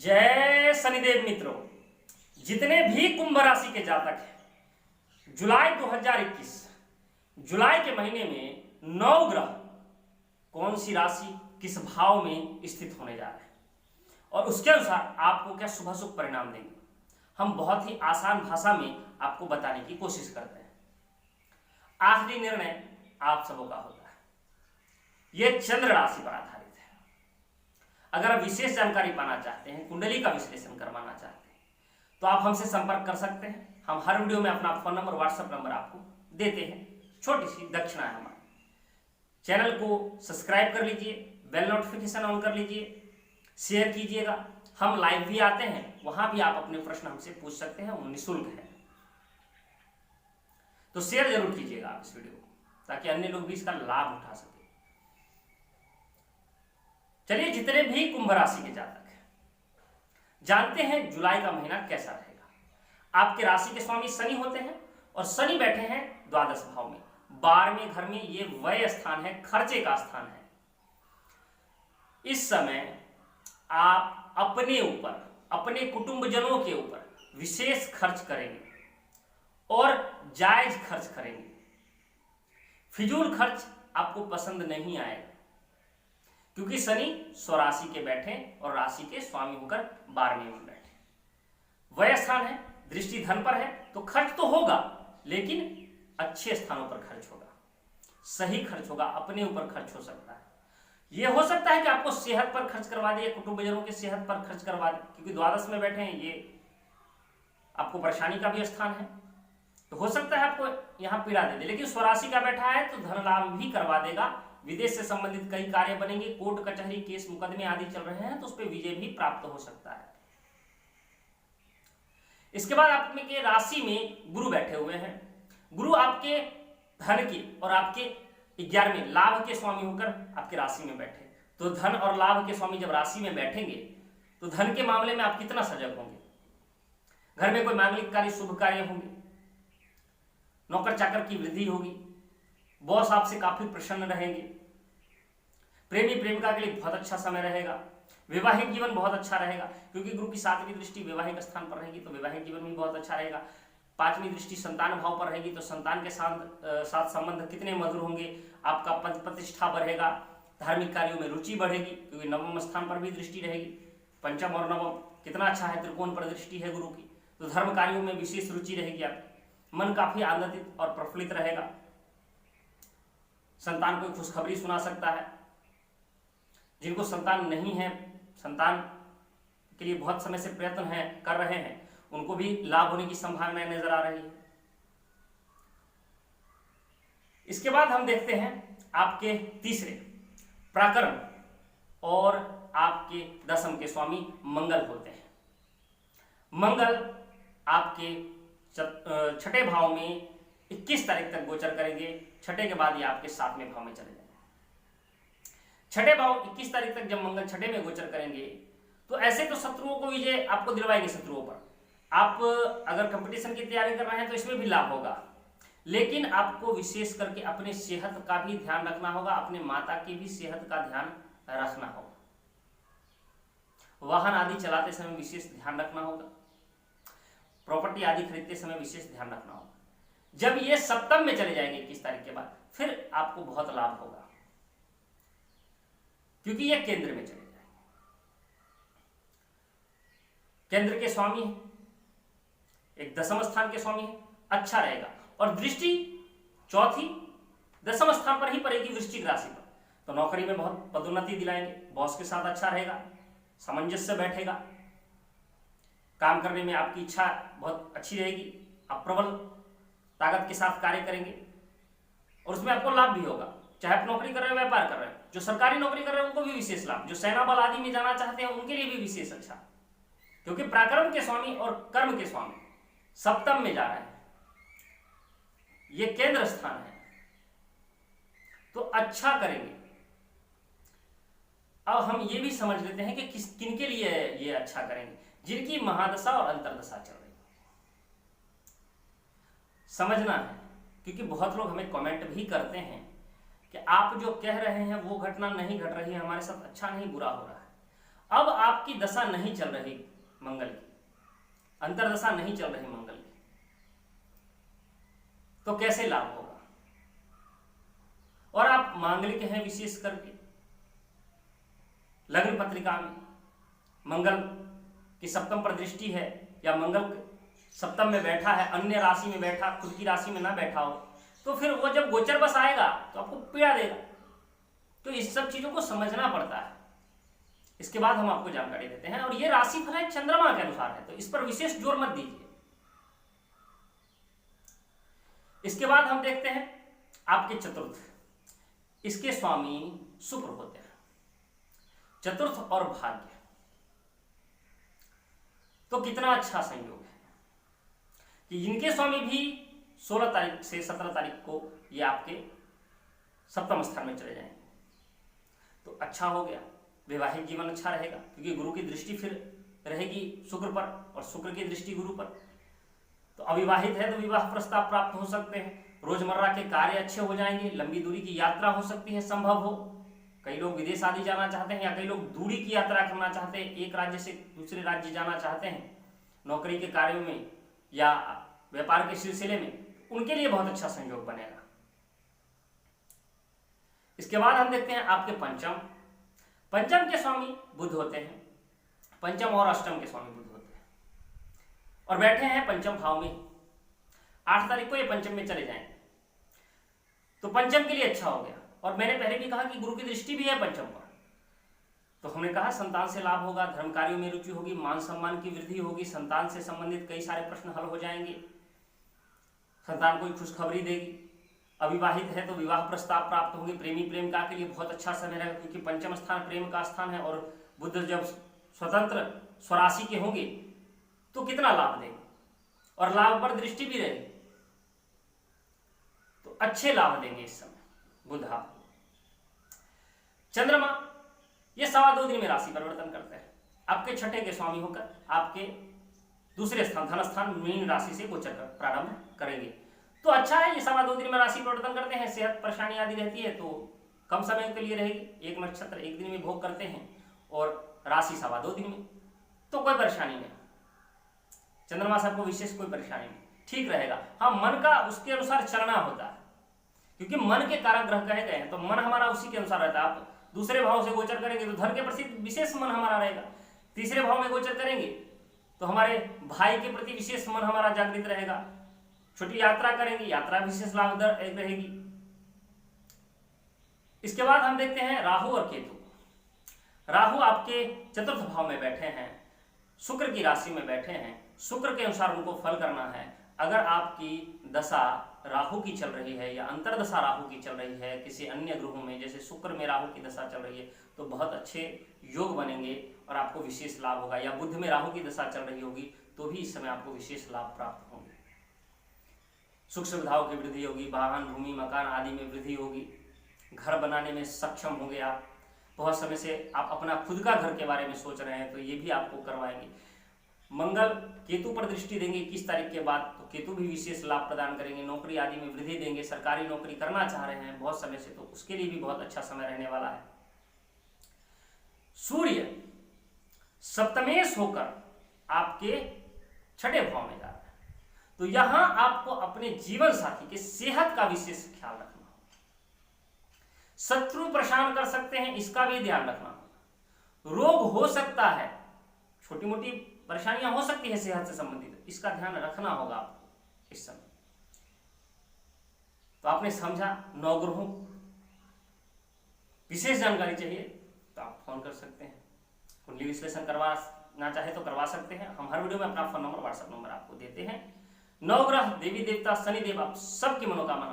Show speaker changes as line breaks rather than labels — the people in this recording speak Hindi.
जय शनिदेव मित्रों, जितने भी कुंभ राशि के जातक हैं, जुलाई 2021 जुलाई के महीने में 9 ग्रह कौन सी राशि किस भाव में स्थित होने जा रहे हैं और उसके अनुसार आपको क्या शुभ शुभ परिणाम देंगे, हम बहुत ही आसान भाषा में आपको बताने की कोशिश करते हैं। आखिरी निर्णय आप सबों का होता है। यह चंद्र राशि पर आधारित है। अगर आप विशेष जानकारी पाना चाहते हैं, कुंडली का विश्लेषण करवाना चाहते हैं, तो आप हमसे संपर्क कर सकते हैं। हम हर वीडियो में अपना फोन नंबर, व्हाट्सएप नंबर आपको देते हैं। छोटी सी दक्षिणा है हमारी। चैनल को सब्सक्राइब कर लीजिए, बेल नोटिफिकेशन ऑन कर लीजिए, शेयर कीजिएगा। हम लाइव भी आते हैं, वहां भी आप अपने प्रश्न हमसे पूछ सकते हैं, वो निःशुल्क है। तो शेयर जरूर कीजिएगा आप इस वीडियो को, ताकि अन्य लोग भी इसका लाभ उठा सके। चलिए, जितने भी कुंभ राशि के जातक हैं, जानते हैं जुलाई का महीना कैसा रहेगा। आपके राशि के स्वामी शनि होते हैं और शनि बैठे हैं द्वादश भाव में, 12वें घर में। ये व्यय स्थान है, खर्चे का स्थान है। इस समय आप अपने ऊपर, अपने कुटुंबजनों के ऊपर विशेष खर्च करेंगे और जायज खर्च करेंगे। फिजूल खर्च आपको पसंद नहीं आएगा, क्योंकि शनि स्वराशि के बैठे और राशि के स्वामी होकर 12वें में बैठे। व्यय स्थान है, दृष्टि धन पर है, तो खर्च तो होगा, लेकिन अच्छे स्थानों पर खर्च होगा, सही खर्च होगा। अपने ऊपर खर्च हो सकता है। यह हो सकता है कि आपको सेहत पर खर्च करवा दे, कुटुंबजनों की सेहत पर खर्च करवा दे, क्योंकि द्वादश में बैठे हैं। ये आपको परेशानी का भी स्थान है, तो हो सकता है आपको यहां पीड़ा दे दे। लेकिन स्वराशि का बैठा है तो धन लाभ भी करवा देगा। विदेश से संबंधित कई कार्य बनेंगे। कोर्ट कचहरी, केस मुकदमे आदि चल रहे हैं, तो उस पर विजय भी प्राप्त हो सकता है। इसके बाद आपके राशि में गुरु बैठे हुए हैं। गुरु आपके धन के और आपके 11वें लाभ के स्वामी होकर आपके राशि में बैठे। तो धन और लाभ के स्वामी जब राशि में बैठेंगे तो धन के मामले में आप कितना सजग होंगे। घर में कोई मांगलिक कार्य, शुभ कार्य होंगे, नौकर चाकर की वृद्धि होगी, बॉस आपसे काफी प्रसन्न रहेंगे, प्रेमी प्रेमिका के लिए बहुत अच्छा समय रहेगा, वैवाहिक जीवन बहुत अच्छा रहेगा, क्योंकि गुरु की 7वीं दृष्टि वैवाहिक स्थान पर रहेगी, तो वैवाहिक जीवन भी बहुत अच्छा रहेगा। 5वीं दृष्टि संतान भाव पर रहेगी, तो संतान के साथ संबंध कितने मधुर होंगे। आपका पद प्रतिष्ठा बढ़ेगा, धार्मिक कार्यों में रुचि बढ़ेगी, क्योंकि 9वें स्थान पर भी दृष्टि रहेगी। पंचम और नवम कितना अच्छा है, त्रिकोण पर दृष्टि है गुरु की, तो धर्म कार्यों में विशेष रुचि रहेगी आपकी। मन काफी आनंदित और प्रफुल्लित रहेगा। संतान को खुशखबरी सुना सकता है। जिनको संतान नहीं है, संतान के लिए बहुत समय से प्रयत्न कर रहे हैं, उनको भी लाभ होने की संभावनाएं नजर आ रही है। इसके बाद हम देखते हैं आपके तीसरे पराक्रम और आपके दशम के स्वामी मंगल होते हैं। मंगल आपके 6ठे भाव में 21 तारीख तक गोचर करेंगे। 6ठे के बाद ये आपके 7वें भाव में चले जाएंगे। 6ठे भाव 21 तारीख तक जब मंगल 6ठे में गोचर करेंगे, तो ऐसे तो शत्रुओं को विजय आपको दिलवाएंगे। शत्रुओं पर आप अगर कंपटीशन की तैयारी कर रहे हैं तो इसमें भी लाभ होगा, लेकिन आपको विशेष करके अपने सेहत का भी ध्यान रखना होगा, अपने माता की भी सेहत का ध्यान रखना होगा। वाहन आदि चलाते समय विशेष ध्यान रखना होगा, प्रॉपर्टी आदि खरीदते समय विशेष ध्यान रखना होगा। जब ये सप्तम में चले जाएंगे 21 तारीख के बाद, फिर आपको बहुत लाभ होगा, क्योंकि ये केंद्र में चले जाएंगे। केंद्र के स्वामी है, एक दशम स्थान के स्वामी है, अच्छा रहेगा। और दृष्टि चौथी दशम स्थान पर ही पड़ेगी, वृश्चिक राशि पर, तो नौकरी में बहुत पदोन्नति दिलाएंगे। बॉस के साथ अच्छा रहेगा, सामंजस्य बैठेगा, काम करने में आपकी इच्छा बहुत अच्छी रहेगी, आप प्रबल ताकत के साथ कार्य करेंगे और उसमें आपको लाभ भी होगा। चाहे आप नौकरी कर रहे हैं, व्यापार कर रहे हैं, जो सरकारी नौकरी कर रहे हैं उनको भी विशेष लाभ, जो सेना बल आदि में जाना चाहते हैं उनके लिए भी विशेष अच्छा, क्योंकि पराक्रम के स्वामी और कर्म के स्वामी सप्तम में जा रहे हैं। ये केंद्र स्थान है, तो अच्छा करेंगे। अब हम ये भी समझ लेते हैं कि किनके लिए ये अच्छा करेंगे, जिनकी महादशा और अंतरदशा चल रही है। समझना है, क्योंकि बहुत लोग हमें कमेंट भी करते हैं कि आप जो कह रहे हैं वो घटना नहीं घट रही है, हमारे साथ अच्छा नहीं बुरा हो रहा है। अब आपकी दशा नहीं चल रही मंगल की, अंतरदशा नहीं चल रही मंगल की, तो कैसे लाभ होगा? और आप मांगलिक हैं, विशेष करके लग्न पत्रिका में मंगल की सप्तम पर दृष्टि है, या मंगल सप्तम में बैठा है, अन्य राशि में बैठा, खुद की राशि में ना बैठा हो, तो फिर वो जब गोचर बस आएगा तो आपको पीड़ा देगा। तो इस सब चीजों को समझना पड़ता है। इसके बाद हम आपको जानकारी देते हैं, और ये राशि फल है चंद्रमा के अनुसार है, तो इस पर विशेष जोर मत दीजिए। इसके बाद हम देखते हैं आपके चतुर्थ, इसके स्वामी शुक्र होते हैं। चतुर्थ और भाग्य, तो कितना अच्छा संयोग है कि इनके स्वामी भी 16 तारीख से 17 तारीख को ये आपके सप्तम स्थान में चले जाएंगे। तो अच्छा हो गया, वैवाहिक जीवन अच्छा रहेगा, क्योंकि गुरु की दृष्टि फिर रहेगी शुक्र पर, और शुक्र की दृष्टि गुरु पर। तो अविवाहित है तो विवाह प्रस्ताव प्राप्त हो सकते हैं, रोजमर्रा के कार्य अच्छे हो जाएंगे, लंबी दूरी की यात्रा हो सकती है, संभव हो। कई लोग विदेश आदि जाना चाहते हैं, या कई लोग दूरी की यात्रा करना चाहते हैं, एक राज्य से दूसरे राज्य जाना चाहते हैं नौकरी के कार्यों में या व्यापार के सिलसिले में, उनके लिए बहुत अच्छा संयोग बनेगा। इसके बाद हम देखते हैं आपके पंचम। पंचम के स्वामी बुध होते हैं, पंचम और अष्टम के स्वामी बुध होते हैं, और बैठे हैं पंचम भाव में। 8 तारीख को ये पंचम में चले जाएंगे, तो पंचम के लिए अच्छा हो गया। और मैंने पहले भी कहा कि गुरु की दृष्टि भी है पंचम पर, तो हमने कहा संतान से लाभ होगा, धर्म कार्यों में रुचि होगी, मान सम्मान की वृद्धि होगी, संतान से संबंधित कई सारे प्रश्न हल हो जाएंगे, संतान कोई खुशखबरी देगी। अविवाहित है तो विवाह प्रस्ताव प्राप्त होंगे, प्रेमी प्रेमिका के लिए बहुत अच्छा समय रहेगा, क्योंकि पंचम स्थान प्रेम का स्थान है, और बुध जब स्वतंत्र स्वराशि के होंगे तो कितना लाभ देंगे, और लाभ पर दृष्टि भी रहेगी, तो अच्छे लाभ देंगे इस समय बुधा। चंद्रमा ये 2.25 दिन में राशि परिवर्तन करते हैं, आपके छठे के स्वामी होकर आपके दूसरे स्थान धन स्थान मीन राशि से गोचर कर प्रारंभ करेंगे। तो अच्छा है, ये 2.25 दिन में राशि परिवर्तन करते हैं। सेहत परेशानी आदि रहती है तो कम समय के लिए रहेगी, एक नक्षत्र एक दिन में भोग करते हैं, और राशि 2.25 दिन में, तो कोई परेशानी नहीं। चंद्रमा से आपको विशेष कोई परेशानी नहीं, ठीक रहेगा। हाँ, मन का उसके अनुसार चलना होता है, क्योंकि मन के कारक ग्रह कहे गए हैं, तो मन हमारा उसी के अनुसार रहता है। आप दूसरे भाव से गोचर करेंगे तो धन के प्रति विशेष मन हमारा रहेगा, तीसरे भाव में गोचर करेंगे तो हमारे भाई के प्रति विशेष मन हमारा जागृत रहेगा, छोटी यात्रा करेंगे, यात्रा विशेष लाभदायक रहेगी। इसके बाद हम देखते हैं राहु और केतु। राहु आपके चतुर्थ भाव में बैठे हैं, शुक्र की राशि में बैठे हैं, शुक्र के अनुसार उनको फल करना है। अगर आपकी दशा राहु की चल रही है, या अंतरदशा राहु की चल रही है किसी अन्य ग्रहों में, जैसे शुक्र में राहु की दशा चल रही है, तो बहुत अच्छे योग बनेंगे और आपको विशेष लाभ होगा। या बुध में राहु की दशा चल रही होगी तो भी इस समय आपको विशेष लाभ प्राप्त होंगे। सुख सुविधाओं की वृद्धि होगी, वाहन भूमि मकान आदि में वृद्धि होगी, घर बनाने में सक्षम होंगे आप। बहुत समय से आप अपना खुद का घर के बारे में सोच रहे हैं, तो ये भी आपको करवाएंगे। मंगल केतु पर दृष्टि देंगे 21 तारीख के बाद, तो केतु भी विशेष लाभ प्रदान करेंगे, नौकरी आदि में वृद्धि देंगे। सरकारी नौकरी करना चाह रहे हैं बहुत समय से, तो उसके लिए भी बहुत अच्छा समय रहने वाला है। सूर्य सप्तमेश होकर आपके छठे भाव में जा रहा है, तो यहां आपको अपने जीवन साथी के सेहत का विशेष ख्याल रखना होगा। शत्रु परेशान कर सकते हैं, इसका भी ध्यान रखना होगा। रोग हो सकता है, छोटी मोटी परेशानियां हो सकती है सेहत से संबंधित, इसका ध्यान रखना होगा आपको इस समय। तो आपने समझा 9 ग्रहों, विशेष जानकारी चाहिए तो आप फोन कर सकते हैं। कुंडली विश्लेषण करवाना चाहे तो करवा सकते हैं। हम हर वीडियो में अपना फोन नंबर व्हाट्सएप नंबर आपको देते हैं। 9 ग्रह देवी देवता शनिदेव आप सबकी मनोकामना